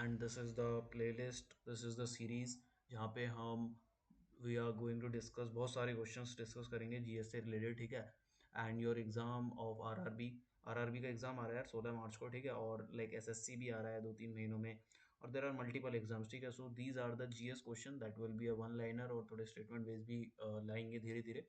And this is the playlist, this is the series जहाँ पे हम we are going to discuss बहुत सारे क्वेश्चंस डिस्कस करेंगे जीएस से रिलेटेड, ठीक है। And your exam of RRB का एग्जाम आ रहा है यार 16 मार्च को, ठीक है। और लाइक एसएससी भी आ रहा है 2-3 महीनों में, और देर आर मल्टीपल एग्जाम्स, ठीक है। So these are the GS question that will be a one liner, और थोड़े स्टेटमेंट बेस भी लाएंगे धीरे धीरे,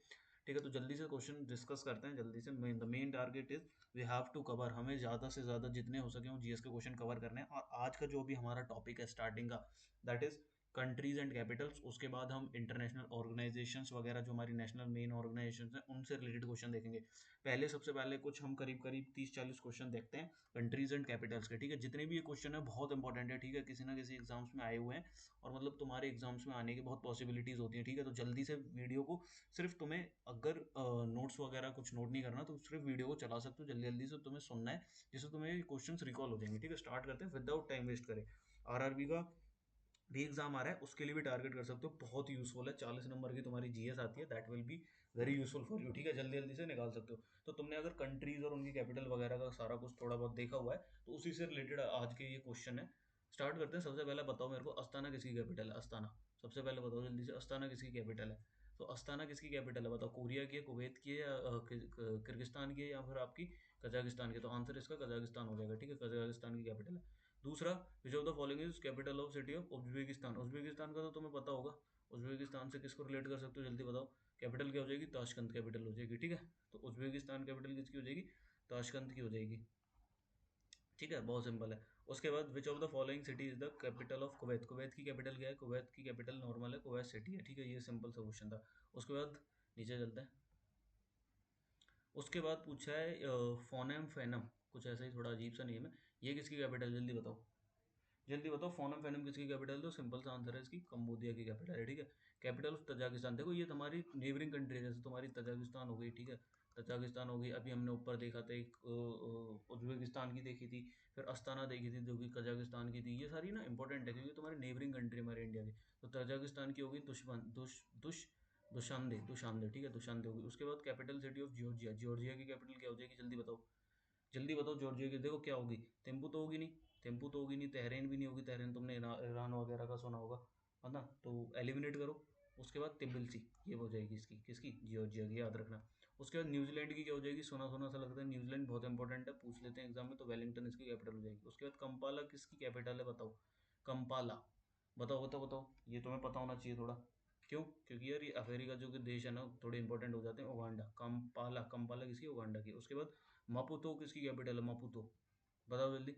ठीक है। तो जल्दी से क्वेश्चन डिस्कस करते हैं जल्दी से। The main target is we have to cover, हमें ज़्यादा से ज़्यादा जितने हो सके वो जीएस के क्वेश्चन कवर करने हैं। और आज का जो भी हमारा टॉपिक है स्टार्टिंग का, that is countries and Capitals. उसके बाद हम इंटरनेशनल ऑर्गेनाइजेशंस वगैरह जो हमारी नेशनल मेन ऑर्गेनाइजेशंस हैं उनसे रिलेटेड क्वेश्चन देखेंगे। पहले सबसे पहले कुछ हम करीब करीब 30-40 क्वेश्चन देखते हैं कंट्रीज एंड कैपिटल्स के, ठीक है। जितने भी ये क्वेश्चन है बहुत इंपॉर्टेंट है, ठीक है, किसी ना किसी एग्जाम्स में आए हुए हैं, और मतलब तुम्हारे एग्जाम्स में आने की बहुत पॉसिबिलिटीज होती है, ठीक है। तो जल्दी से वीडियो को, सिर्फ तुम्हें अगर नोट्स वगैरह कुछ नोट नहीं करना तो सिर्फ वीडियो को चला सकते हो, जल्दी जल्दी से तुम्हें सुनना है, जिससे तुम्हें क्वेश्चंस रिकॉल हो जाएंगे, ठीक है। स्टार्ट करते हैं विदाउट टाइम वेस्ट करें। आरआरबी का भी एग्जाम आ रहा है, उसके लिए भी टारगेट कर सकते हो, बहुत यूजफुल है। 40 नंबर की तुम्हारी जीएस आती है, that will be very useful for you, ठीक है। जल्दी जल्दी से निकाल सकते हो। तो तुमने अगर कंट्रीज और उनकी कैपिटल वगैरह का सारा कुछ थोड़ा बहुत देखा हुआ है तो उसी से रिलेटेड आज के ये क्वेश्चन है। स्टार्ट करते हैं। सबसे पहले बताओ मेरे को, अस्ताना किसकी कैपिटल है? अस्ताना सबसे पहले बताओ जल्दी से, अस्ताना किसकी कैपिटल है? तो अस्ताना किसकी कैपिटल है बताओ? कोरिया की है, कुवैत की है, या किर्गिस्तान की है, या फिर आपकी कजाकिस्तान की? तो आंसर इसका कजाकिस्तान हो जाएगा, ठीक है। कजाकिस्तान की कैपिटल है। दूसरा, विच of the following is capital of city of Uzbekistan? Uzbekistan का तो तुम्हें पता होगा। उज्बेकिस्तान से किसको रिलेट कर सकते हो? जल्दी बताओ। कैपिटल क्या हो जाएगी? ताशकंद कैपिटल हो जाएगी, ठीक है। तो उज्बेकिस्तान कैपिटल किसकी हो जाएगी? ताशकंद की हो जाएगी, ठीक है। बहुत सिंपल है। उसके बाद विच of the following city is the capital of Kuwait? Kuwait की कैपिटल क्या है? कुवैत की कैपिटल नॉर्मल है, कुवैत सिटी है, ठीक है। ये सिंपल सा क्वेश्चन था। उसके बाद नीचे चलते हैं। उसके बाद पूछा है फोनेम फेनम, कुछ ऐसा ही थोड़ा अजीब सा नेम है, ये किसकी कैपिटल? जल्दी बताओ, जल्दी बताओ। फोनम फेनम किसकी कैपिटल? तो सिंपल सा आंसर है इसकी, कंबोडिया की कैपिटल है, ठीक है। कैपिटल ऑफ तजाकिस्तान, देखो ये तुम्हारी नेबरिंग कंट्री है, जैसे तुम्हारी तजाकिस्तान हो गई, ठीक है। तजाकिस्तान हो गई। अभी हमने ऊपर देखा था एक उज्बेकिस्तान की देखी थी, फिर अस्ताना देखी थी जो कि कजाकिस्तान की थी। ये सारी ना इंपॉर्टेंट है क्योंकि तुम्हारी नेबरिंग कंट्री हमारे इंडिया की। तो तजाकिस्तान की होगी दुशानबे, दुशानबे, ठीक है, दुशानबे होगी। उसके बाद capital city of Georgia, Georgia की कैपिटल क्या हो जाएगी? जल्दी बताओ, जल्दी बताओ। जॉर्जिया की देखो क्या होगी? तेम्पू तो होगी नहीं, तेम्पू तो होगी नहीं। तहरीन भी नहीं होगी, तहरीन तुमने ईरान वगैरह का सुना होगा, है ना। तो एलिमिनेट करो। उसके बाद तिबिलिसी, ये हो जाएगी इसकी, किसकी? जॉर्जिया की, याद रखना। उसके बाद न्यूजीलैंड की क्या हो जाएगी? सुना सुना सा लगता है, न्यूजीलैंड बहुत इंपॉर्टेंट है, पूछ लेते हैं एग्जाम में। तो वेलिंगटन इसकी कैपिटल हो जाएगी। उसके बाद कंपाला किसकी कैपिटल है? बताओ, कंपाला। बताओ बताओ बताओ, ये तुम्हें पता होना चाहिए थोड़ा। क्यों? क्योंकि यार ये अफ्रीका जो कि देश है ना थोड़े इंपॉर्टेंट हो जाते हैं। उगांडा, कंपाला, कंपाला किसकी? उगांडा की। उसके बाद मापुतो किसकी कैपिटल है? मापुतो, बताओ जल्दी।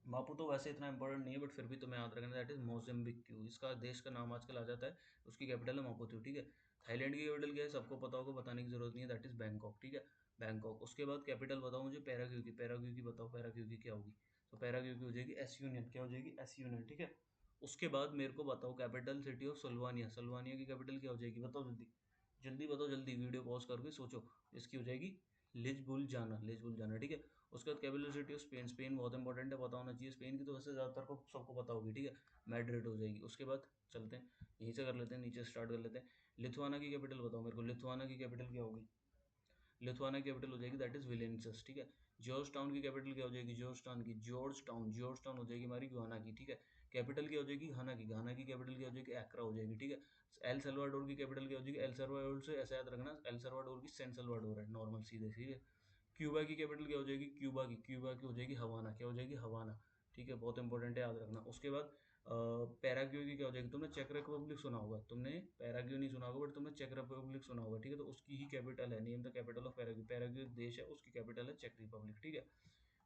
मापुतो वैसे इतना इंपॉर्टेंट नहीं है, बट फिर भी तुम्हें याद रखना, दैट इज मोजाम्बिक क्यों, इसका देश का नाम आजकल आ जाता है। उसकी कैपिटल है मापुतो, ठीक है। थाईलैंड की कैपिटल क्या है? सबको पता होगा, बताने की जरूरत नहीं है, दैट इज बैंकॉक, ठीक है। बैंकॉक। उसके बाद कैपिटल बताओ मुझे पैराग्वे की, पैराग्वे की बताओ, पैराग्वे की क्या होगी? तो पैराग्वे की हो जाएगी एस यूनियन, क्या हो जाएगी? एस यूनियन, ठीक है। उसके बाद मेरे को बताओ कैपिटल सिटी ऑफ सल्वानिया, सल्वानिया की कैपिटल क्या हो जाएगी? बताओ जल्दी, जल्दी बताओ, जल्दी वीडियो पॉज करके सोचो। इसकी हो जाएगी लिस्बुल जाना, लिस्बुल जाना, ठीक है। उसके बाद capital city of Spain, Spain बहुत इंपॉर्टेंट है, पता होना चाहिए। स्पेन की तो वैसे ज़्यादातर को सबको पता होगी, ठीक है। मैड्रिड हो जाएगी। उसके बाद चलते हैं, यहीं से कर लेते हैं, नीचे स्टार्ट कर लेते हैं। लिथुआना की कैपिटल बताओ मेरे को, लिथुआना की कैपिटल क्या होगी? लिथुआना की कैपिटल हो जाएगी, दैट इज विलेंसियस, ठीक है। जॉर्ज टाउन की कैपिटल क्या हो जाएगी? जॉर्ज टाउन की, जॉर्ज टाउन, जॉर्ज टाउन हो जाएगी हमारी गुआना की, ठीक है। कैपिटल क्या हो जाएगी? घाना की, घाना की कैपिटल क्या हो जाएगी? एक्रा हो जाएगी, ठीक है। एल सल्वाडोर की कैपिटल क्या हो जाएगी? एल सल्वाडोर से ऐसा याद रखना, एल सल्वाडोर की सेंट सल्वाडोर है, नॉर्मल सीधे, ठीक है। क्यूबा की कैपिटल क्या हो जाएगी? क्यूबा की, क्यूबा की हो जाएगी हवाना, क्या हो जाएगी? हवाना, ठीक है। बहुत इंपॉर्टेंट है, याद रखना। उसके बाद पैराग्वे की क्या हो जाएगी? तुमने चेक रिपब्लिक सुना होगा, तुमने पैराग्वे नहीं सुना होगा, बट तुमने चेक रिपब्लिक सुना होगा, ठीक है। तो उसकी ही कैपिटल है, name the capital of Paraguay, Paraguay देश है, उसकी कैपिटल है चेक रिपब्लिक, ठीक है।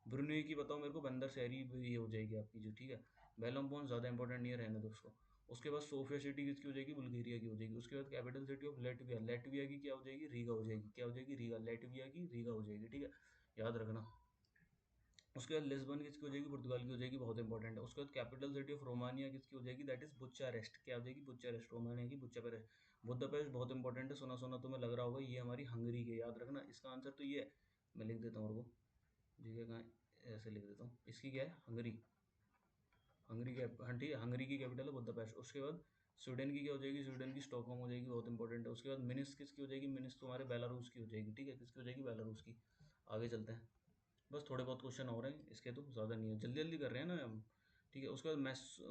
ब्रुनेई की बताओ मेरे को, बंदर शहरी ये हो जाएगी आपकी जो, ठीक है। बेलमपोन ज़्यादा इंपॉर्टेंट नहीं है, रहने दो उसको। उसके बाद सोफिया सिटी किसकी हो जाएगी? बुल्गारिया की हो जाएगी। उसके बाद capital city of Latvia, Latvia की क्या हो जाएगी? रीगा हो जाएगी, क्या हो जाएगी? रीगा, लेटविया की रीगा हो जाएगी, ठीक है, याद रखना। उसके बाद लिस्बन किसकी हो जाएगी? पुर्तगाल की हो जाएगी, बहुत इंपॉर्टेंट है। उसके बाद कैपिटल सिटी ऑफ रोमानिया किसकी हो जाएगी? दैट इज बुचारेस्ट, क्या हो जाएगी? बुचारेस्ट, रोमानिया की बुचापेस्ट। बुदापेस्ट बहुत इंपॉर्टेंट है, सुना सुना तुम्हें लग रहा होगा, ये हमारी हंगरी के, याद रखना। इसका आंसर तो ये है, मैं लिख देता हूँ को, ठीक है, कहाँ ऐसे लिख देता हूँ। इसकी क्या है? हंगरी, हंगरी कैप, हाँ ठीक है, हंगरी की कैपिटल है बुदापेस्ट। उसके बाद स्वीडन की क्या हो जाएगी? स्वीडन की स्टॉकहोम हो जाएगी, बहुत इंपॉर्टेंट है। उसके बाद मिनिस किसकी हो जाएगी? मिनिस तुम्हारे बेलारूस की हो जाएगी, ठीक है, किसकी हो जाएगी? बेलारूस की। आगे चलते हैं, बस थोड़े बहुत क्वेश्चन हो रहे हैं इसके, तो ज़्यादा नहीं है, जल्दी जल्दी कर रहे हैं ना हम। ठीक है। उसके बाद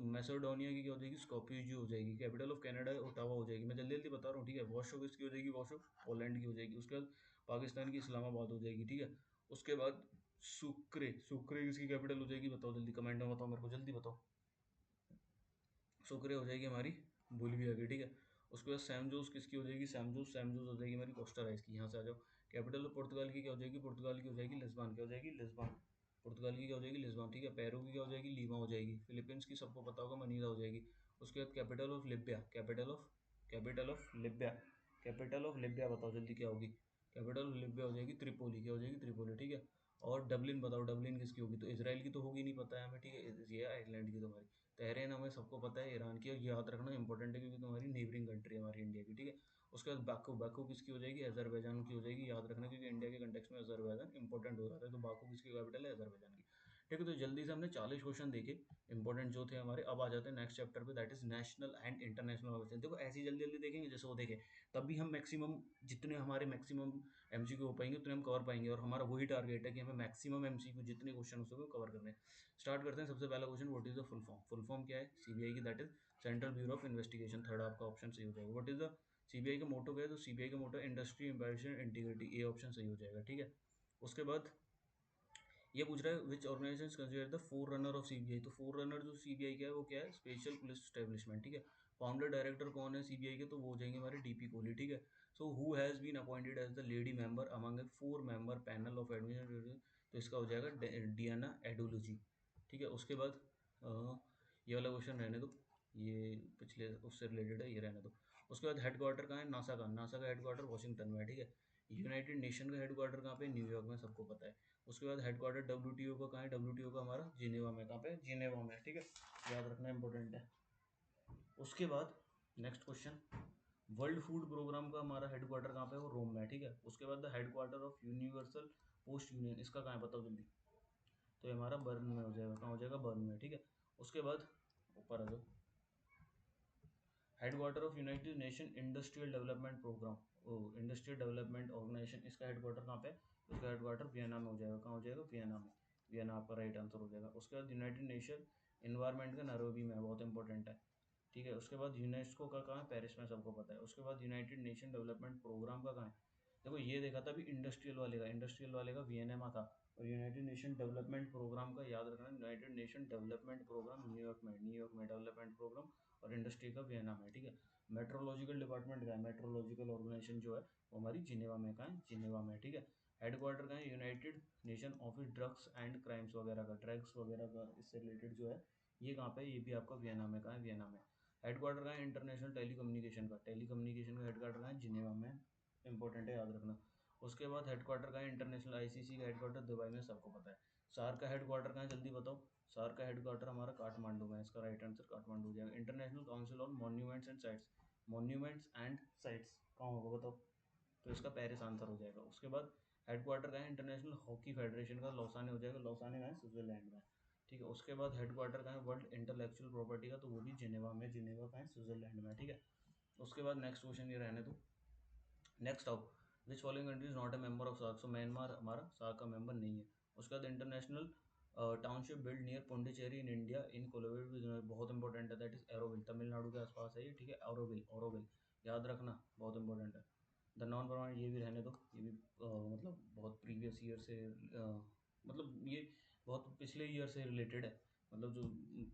मैसेडोनिया की क्या हो जाएगी, स्कॉपियो हो जाएगी। कैपिटल ऑफ कनाडा ओटावा हो जाएगी। मैं जल्दी जल्दी बता रहा हूँ, ठीक है। वॉशो किसकी हो जाएगी, वॉशो पोलैंड की हो जाएगी। उसके बाद पाकिस्तान की इस्लामाबाद हो जाएगी, ठीक है। उसके बाद सुक्रे, सुक्रे किसकी कैपिटल हो जाएगी, बताओ जल्दी, कमेंट में बताओ मेरे को, जल्दी बताओ। सुक्रे हो जाएगी हमारी बोलिविया की, ठीक है। उसके बाद सैमजोस किसकी हो जाएगी, सैमजोस, सैमजोस हो जाएगी हमारी कोस्टा राइस की। यहाँ से आ जाओ। कैपिटल ऑफ पुर्तगाल की क्या हो जाएगी, पुर्तगाल की हो जाएगी लिस्बन, क्या हो जाएगी, लिस्बन। पुर्तगाल की क्या हो जाएगी, लिस्बन, ठीक है। पेरू की क्या हो जाएगी, लीमा हो जाएगी। फिलीपींस की सबको पता होगा, मनीला हो जाएगी। उसके बाद capital of Libya, capital of Libya बताओ जल्दी क्या होगी। कैपिटल ऑफ लिबिया हो जाएगी त्रिपोली, क्या हो जाएगी, त्रिपोली, ठीक है। और डबलिन बताओ, डबलिन किसकी होगी, तो इसराइल की तो होगी नहीं, पता है हमें, ठीक है। ये आयरलैंड की तुम्हारी। तहरीन हमें सबको पता है ईरान की, और याद रखना इंपॉर्टेंट है क्योंकि तुम्हारी नेबरिंग कंट्री है हमारी इंडिया की, ठीक है। उसके बाद बाकू, बाकू किसकी हो जाएगी, अजरबैजान की हो जाएगी। याद रखना क्योंकि इंडिया के कंटेक्स में अजरबैजान इंपॉर्टेंट हो जाता है। तो बाकू किसकी कैपिटल है, अजरबैजान की, ठीक है। तो जल्दी से हमने 40 क्वेश्चन देखे इंपॉर्टेंट जो थे हमारे। अब आ जाते हैं नेक्स्ट चैप्टर पे, that is national and international question. देखो ऐसी जल्दी जल्दी देखेंगे जैसे वो देखे, तभी हम मैक्सिमम, जितने हमारे मैक्सिमम एमसीक्यू हो पाएंगे उतने हम कवर पाएंगे। और हमारा वही टारगेट है कि हमें मैक्सिमम एमसीक्यू जितने क्वेश्चन हो सके कवर करने हैं। स्टार्ट करते हैं। सबसे पहला question, what is the full form, full form क्या है सीबीआई की, that is central bureau of investigation. Third आपका ऑप्शन सही हो जाएगा। व्हाट इज द सीबीआई का मोटो क्या है, तो सीबीआई का मोटो इंडस्ट्री, इम्पैरिशन, इंटीग्रिटी, ए ऑप्शन सही हो जाएगा, ठीक है। उसके बाद ये पूछ रहा है which organization consider the forerunner of CBI. तो फोर रनर जो सीबीआई का है वो क्या है, स्पेशल पुलिस स्टैब्लिशमेंट, ठीक है। फाउंडर डायरेक्टर कौन है सीबीआई के, तो वो हो जाएंगे हमारे डीपी कोहली, ठीक है। So who has been appointed as the lady member among a 4 member panel of administration, तो इसका हो जाएगा डियाना एडोलॉजी, ठीक है। उसके बाद ये वाला क्वेश्चन रहने दो, ये पिछले उससे रिलेटेड है, ये रहने दो। उसके बाद हेडक्वार्टर कहाँ है, नासा का, नासा का हेडक्वार्टर वॉशिंगटन में है, ठीक है। यूनाइटेड नेशन का हेडक्वार्टर कहाँ पे, न्यूयॉर्क में, सबको पता है। उसके बाद हेडक्वार्टर डब्ल्यूटीओ का कहाँ है, डब्ल्यूटीओ का हमारा जिनेवा में, कहाँ पे, जिनेवा में, ठीक है। याद रखना इंपॉर्टेंट है। उसके बाद next question, world food programme का हमारा हेडक्वार्टर कहाँ पे है, वो रोम में है, ठीक है। उसके बाद the headquarter of universal post union, इसका कहाँ है बताओ जल्दी, तो ये हमारा बर्न में हो जाएगा, कहाँ हो जाएगा, बर्न में, ठीक है। उसके बाद ऊपर आ जाओ, headquarter of United Nation industrial development programme, O industrial development organisation, इसका हेडक्वार्टर कहाँ पे है, इसका हेडक्वार्टर वियना में हो जाएगा, कहाँ हो जाएगा, वियना में। वियना आपका राइट आंसर हो जाएगा। उसके बाद यूनाइटेड नेशन इन्वायरमेंट का नैरोबी में है, बहुत इंपॉर्टेंट है, ठीक है। उसके बाद यूनेस्को का कहाँ है, पेरिस में, सबको पता है। उसके बाद यूनाइटेड नेशन डेवलपमेंट प्रोग्राम का कहाँ है, देखो ये देखा था अभी इंडस्ट्रियल वाले का, इंडस्ट्रियल वाले का वियना में था। और यूनाइटेड नेशन डेवलपमेंट प्रोग्राम का याद रखना, United Nation development programme New York में, न्यूयॉर्क में डेवलपमेंट प्रोग्राम, और इंडस्ट्री का वियना में, ठीक है। मेट्रोलॉजिकल डिपार्टमेंट का है, मेट्रोलॉजिकल ऑर्गेनाइजेशन जो है वो हमारी जिनेवा में, का है, जिनेवा में, ठीक है। हेडक्वार्टर का है United nation office drugs and crimes वगैरह का, ड्रग्स वगैरह का इससे रिलेटेड जो है ये कहाँ पे है, ये भी आपका वियना में, का है, वियना में। हेडक्वार्टर का है इंटरनेशनल टेलीकम्युनिकेशन का, टेलीकम्युनिकेशन का हेडक्वार्टर का है जिनेवा में, इंपॉर्टेंट है, याद रखना। उसके बाद हेडक्वार्टर का है इंटरनेशनल आईसीसी का हेडक्वार्टर दुबई में, सबको पता है। सार का हेडक्वार्टर कहाँ है जल्दी बताओ, सार का हेडक्वार्टर हमारा काठमांडू में है, इसका राइट आंसर काठमांडू हो जाएगा। International council on monuments and sites, monuments and sites कहाँ होगा बताओ, तो इसका पेरिस आंसर हो जाएगा। उसके बाद हेडक्वार्टर का है इंटरनेशनल हॉकी फेडरेशन का, लौसाने हो जाएगा, लौसाने का है स्विट्जरलैंड में, ठीक है। उसके बाद हेडक्वार्टर का है वर्ल्ड इंटेलेक्चुअल प्रॉपर्टी का, तो वो भी जिनेवा में, जिनेवा का है स्विट्जरलैंड में, ठीक है। उसके बाद नेक्स्ट क्वेश्चन ये रहने दो। नेक्स्ट आओ, which following country is not a member of SAARC, so Myanmar हमारा सार्क का मेंबर नहीं है। उसके बाद international township build near Pondicherry in India in collaborate with, बहुत इंपॉर्टेंट है, दैट इज एरोविल, तमिलनाडु के आसपास है ये, ठीक है। एरोविल, ओरोविल, याद रखना, बहुत इंपॉर्टेंट है। द नॉन परमानेंट, ये भी रहने दो, ये भी मतलब बहुत प्रीवियस ईयर से मतलब ये बहुत पिछले ईयर से रिलेटेड है, मतलब जो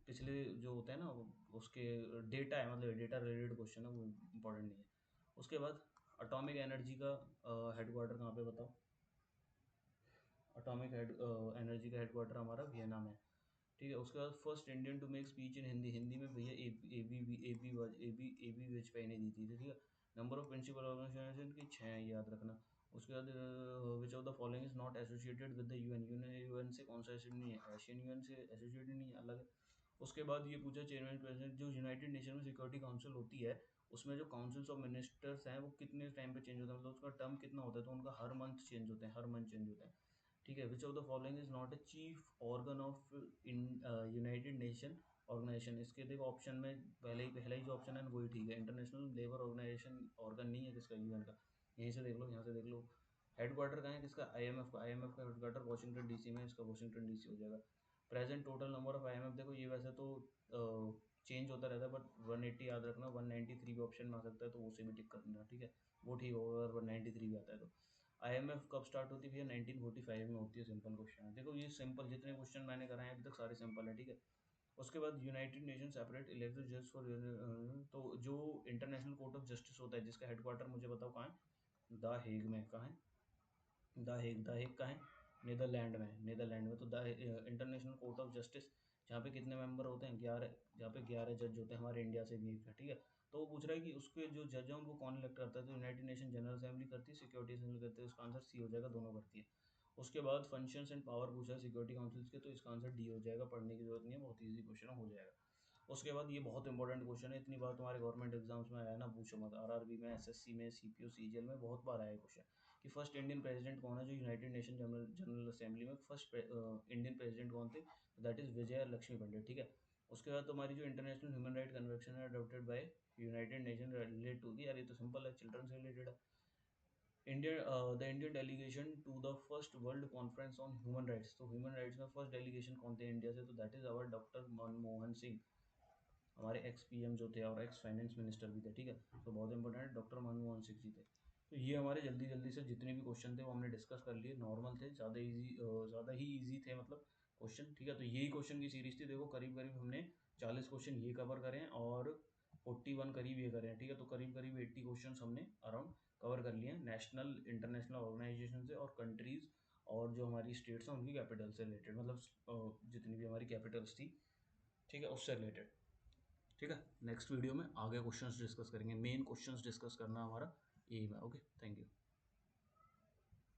पिछले जो होते हैं ना उसके डेटा है, मतलब डेटा रिलेटेड क्वेश्चन है, वो इंपॉर्टेंट नहीं है। उसके बाद अटोमिक एनर्जी का हेडक्वार्टर कहाँ पे बताओ, अटोमिक हेड एनर्जी का हेडक्वार्टर हमारा वियना में है, ठीक है। उसके बाद first Indian to make speech in Hindi, Hindi में भैया ए बी वाजपेयी ने दी थी, ठीक है। नंबर ऑफ प्रिंसिपल ऑर्गेनाइजेशन की 6 है, याद रखना। उसके बाद विच of the following is not associated with the UN, UN से कौन सा एसोसिएट नहीं है, एशियन यूएन से एसोसिएटेड नहीं है, अलग है। उसके बाद ये पूछा चेयरमैन प्रेसिडेंट, जो यूनाइटेड नेशन में सिक्योरिटी काउंसिल होती है उसमें जो काउंसिल्स ऑफ मिनिस्टर्स हैं वो कितने टाइम पे चेंज होता है, मतलब उसका टर्म कितना होता है, तो उनका हर मंथ चेंज होते हैं, हर मंथ चेंज होते हैं, ठीक है। Which of the following is not a chief organ of in United Nation organisation, इसके देखो ऑप्शन में पहला ही जो ऑप्शन है वही ठीक है, इंटरनेशनल लेबर ऑर्गेनाइजेशन ऑर्गन नहीं है किसका, यूएन का, यहीं से देख लो, यहाँ से देख लो। हेडक्वार्टर कहाँ है किसका, आईएमएफ का, आईएमएफ का हेडक्वार्टर वाशिंगटन डीसी में, इसका वाशिंगटन डीसी हो जाएगा। Present total number of IMF, देखो ये वैसे तो चेंज होता रहता है, बट 180 याद रखना, 193 भी ऑप्शन में आ सकता है, तो उसे भी टिक कर देना, ठीक है, वो ठीक होगा अगर 193 भी आता है तो। IMF कब स्टार्ट होती है भैया? 1945 में होती है। सिंपल क्वेश्चन है, देखो ये सिंपल, जितने क्वेश्चन मैंने कराए हैं अभी तक सारे सिंपल है, ठीक है। उसके बाद यूनाइटेड नेशन सेपरेट इलेक्टेड जज फॉर, तो जो इंटरनेशनल कोर्ट ऑफ जस्टिस होता है जिसका हेडक्वार्टर मुझे बताओ कहाँ है? द हेग में। कहाँ है? द हेग कहाँ है? नीदरलैंड में। नीदरलैंड में तो the international court of justice, जहाँ पे कितने मेंबर होते हैं? 11, जहाँ पे 11 जज होते हैं, हमारे इंडिया से भी एक है, ठीक है। तो वो पूछ रहा है कि उसके जो जज हैं उनको कौन इलेक्ट करता है, तो यूनाइटेड नेशन जनरल असेंबली करती है, सिक्योरिटी असेंबली करती है, उसका आंसर सी हो जाएगा, दोनों करती है। उसके बाद फंक्शंस एंड पावर पूछा है सिक्योरिटी काउंसिल्स के, तो इसका आंसर डी हो जाएगा, पढ़ने की जरूरत नहीं है, बहुत ईजी क्वेश्चन हो जाएगा। उसके बाद ये बहुत इंपॉर्टेंट क्वेश्चन है, इतनी बार तुम्हारे गवर्नमेंट एग्जाम्स में आया ना, पूछो मत, आरआरबी में, एसएससी में, सीपीओ सीजीएल में बहुत बार आया क्वेश्चन कि फर्स्ट इंडियन प्रेसिडेंट कौन है जो यूनाइटेड नेशन जनरल असेंबली में फर्स्ट इंडियन प्रेसिडेंट कौन थे? दैट इज विजय लक्ष्मी पंडित, ठीक है। उसके बाद तुम्हारी जो इंटरनेशनल ह्यूमन राइट कन्वेंशन है adopted by United Nation relate to the, यार ये तो सिंपल है, चिल्ड्रन से रिलेटेड है। Indian the Indian delegation to the first world conference on human rights, तो ह्यूमन राइट्स में फर्स्ट डेलीगेशन कौन थे इंडिया से? तो that is our doctor Manmohan Singh, हमारे एक्स पीएम जो थे और एक्स फाइनेंस मिनिस्टर भी थे, ठीक है। तो बहुत इंपॉर्टेंट है, डॉक्टर मनमोहन सिंह जी थे। तो ये हमारे जल्दी जल्दी से जितने भी क्वेश्चन थे वो हमने डिस्कस कर लिए, नॉर्मल थे, ज़्यादा ही ईजी थे मतलब क्वेश्चन, ठीक है। तो यही क्वेश्चन की सीरीज थी, देखो करीब करीब हमने 40 क्वेश्चन ये कवर करें हैं और 41 करीब ये करें हैं, ठीक है। तो करीब करीब 80 क्वेश्चन हमने अराउंड कवर कर लिए हैं, नेशनल इंटरनेशनल ऑर्गेनाइजेशन से और कंट्रीज़ और जो हमारी स्टेट्स हैं उनकी कैपिटल से रिलेटेड, मतलब जितनी भी हमारी कैपिटल्स थी, ठीक है, उससे रिलेटेड, ठीक है। नेक्स्ट वीडियो में आगे क्वेश्चंस डिस्कस करेंगे, मेन क्वेश्चंस डिस्कस करना हमारा एम है। Okay, thank you.